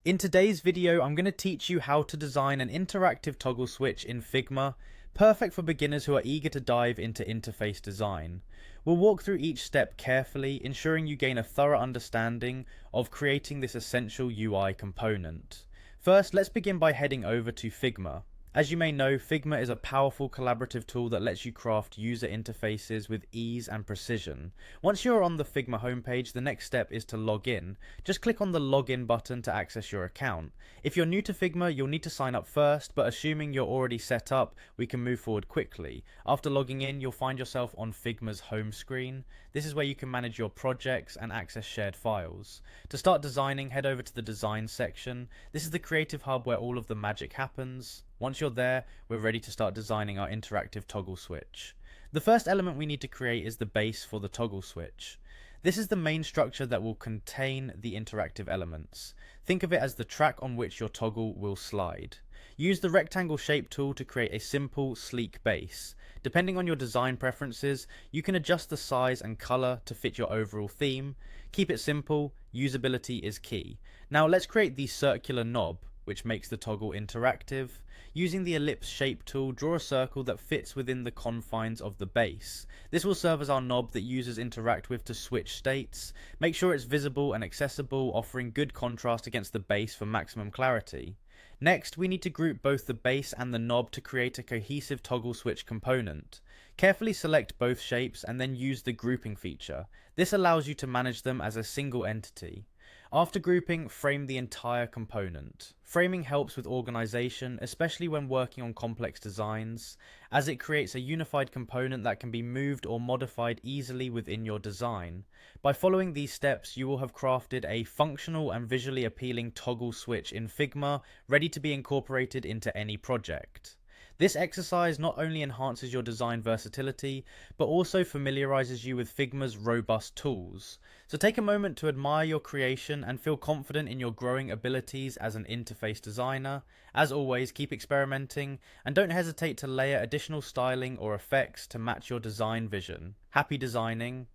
In today's video, I'm going to teach you how to design an interactive toggle switch in Figma, perfect for beginners who are eager to dive into interface design. We'll walk through each step carefully, ensuring you gain a thorough understanding of creating this essential UI component. First, let's begin by heading over to Figma. As you may know, Figma is a powerful collaborative tool that lets you craft user interfaces with ease and precision. Once you're on the Figma homepage, the next step is to log in. Just click on the login button to access your account. If you're new to Figma, you'll need to sign up first, but assuming you're already set up, we can move forward quickly. After logging in, you'll find yourself on Figma's home screen. This is where you can manage your projects and access shared files. To start designing, head over to the design section. This is the creative hub where all of the magic happens. Once you're there, we're ready to start designing our interactive toggle switch. The first element we need to create is the base for the toggle switch. This is the main structure that will contain the interactive elements. Think of it as the track on which your toggle will slide. Use the rectangle shape tool to create a simple, sleek base. Depending on your design preferences, you can adjust the size and color to fit your overall theme. Keep it simple, usability is key. Now let's create the circular knob, which makes the toggle interactive. Using the ellipse shape tool, draw a circle that fits within the confines of the base. This will serve as our knob that users interact with to switch states. Make sure it's visible and accessible, offering good contrast against the base for maximum clarity. Next, we need to group both the base and the knob to create a cohesive toggle switch component. Carefully select both shapes and then use the grouping feature. This allows you to manage them as a single entity. After grouping, frame the entire component. Framing helps with organization, especially when working on complex designs, as it creates a unified component that can be moved or modified easily within your design. By following these steps, you will have crafted a functional and visually appealing toggle switch in Figma, ready to be incorporated into any project. This exercise not only enhances your design versatility, but also familiarizes you with Figma's robust tools. So take a moment to admire your creation and feel confident in your growing abilities as an interface designer. As always, keep experimenting and don't hesitate to layer additional styling or effects to match your design vision. Happy designing!